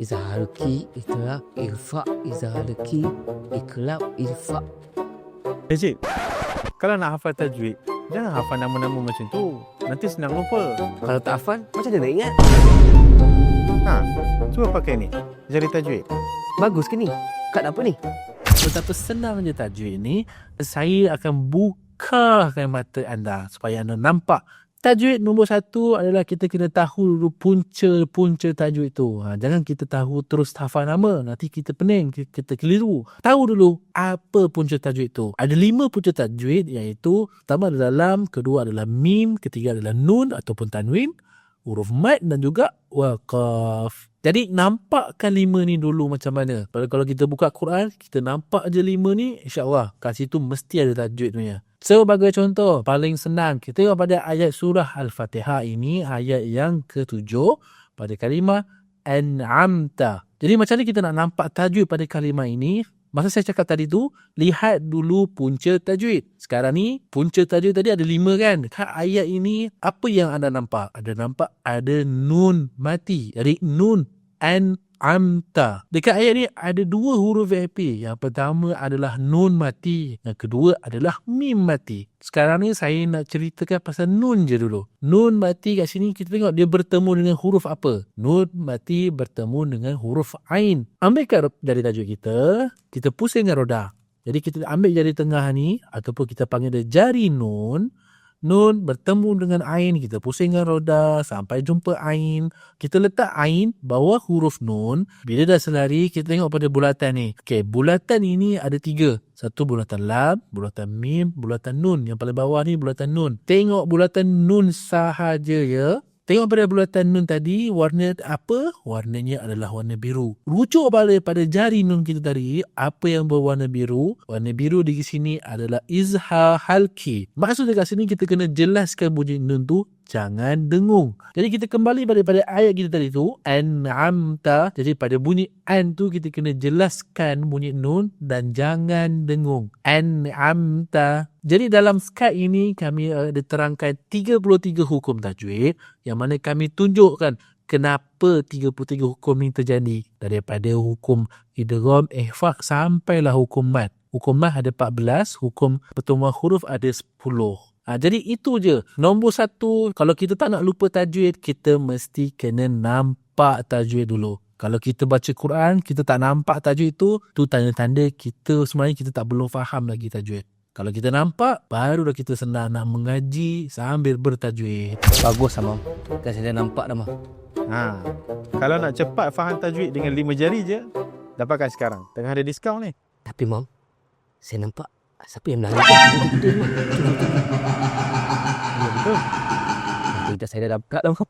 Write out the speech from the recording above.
Izharuki, itlaq, irfa, izharuki, iklab, irfa. Cik, kalau nak hafal tajwid, jangan hafal nama-nama macam tu. Nanti senang lupa. Kalau tak hafal, macam mana nak ingat? Ha, cuba pakai ni. Jari tajwid. Bagus ke ni? Kad apa ni? Betapa senang je tajwid ni. Saya akan bukakan mata anda supaya anda nampak. Tajwid nombor 1 adalah kita kena tahu dulu punca tajwid tu. Jangan kita tahu terus hafal nama. Nanti kita pening, kita keliru. Tahu dulu apa punca tajwid tu. Ada 5 punca tajwid, iaitu pertama adalah lam, kedua adalah mim, ketiga adalah nun ataupun tanwin, huruf mad dan juga waqaf. Jadi nampakkan 5 ni dulu macam mana. Kalau kita buka Quran, kita nampak je 5 ni, insya-Allah kat situ mesti ada tajwid punya. Sebagai contoh, paling senang, kita tengok pada ayat surah Al-Fatihah ini, ayat yang ke-7 pada kalimah an'amta. Jadi macam mana kita nak nampak tajwid pada kalimah ini? Masa saya cakap tadi tu, lihat dulu punca tajwid. Sekarang ni, punca tajwid tadi ada 5 kan? Kat ayat ini, apa yang anda nampak? Ada nampak ada nun mati. Jadi nun an'amta. Dekat ayat ni ada 2 huruf VIP. Yang pertama adalah nun mati. Yang kedua adalah mim mati. Sekarang ni saya nak ceritakan pasal nun je dulu. Nun mati kat sini kita tengok dia bertemu dengan huruf apa? Nun mati bertemu dengan huruf ain. Ambilkan dari tajwid kita pusingkan roda. Jadi kita ambil jari tengah ni ataupun kita panggil dia jari nun. Nun bertemu dengan ain, kita pusingkan roda sampai jumpa ain. Kita letak ain bawah huruf nun. Bila dah selari, kita tengok pada bulatan ni. Okey, bulatan ini ada 3. Satu bulatan lam, bulatan mim, bulatan nun. Yang paling bawah ni bulatan nun. Tengok bulatan nun sahaja ya. Tengok pada bulatan nun tadi, warna apa? Warnanya adalah warna biru. Rujuk balik pada jari nun kita tadi, apa yang berwarna biru? Warna biru di sini adalah izhar halki. Maksud dekat sini kita kena jelaskan bunyi nun tu, jangan dengung. Jadi kita kembali pada ayat kita tadi tu, an'amta. Jadi pada bunyi an tu kita kena jelaskan bunyi nun dan jangan dengung. An'amta. Jadi dalam skad ini kami ada terangkan 33 hukum tajwid yang mana kami tunjukkan kenapa 33 hukum ni terjadi. Daripada hukum idgham, ikhfa sampailah hukum mad. Hukum mad ada 14, hukum pertemuan huruf ada 10. Jadi itu je. Nombor 1, kalau kita tak nak lupa tajwid, kita mesti kena nampak tajwid dulu. Kalau kita baca Quran, kita tak nampak tajwid tu tanda-tanda kita sebenarnya kita tak belum faham lagi tajwid. Kalau kita nampak, barulah kita senang nak mengaji sambil bertajwid. Bagus Mam. Kan saya dah nampak dah Mam. Ha, kalau nak cepat faham tajwid dengan 5 jari je, dapatkan sekarang. Tengah ada diskaun ni. Tapi Mam, saya nampak siapa yang menangis? Ya, betul. Tidak, saya dah dapat dah Mam.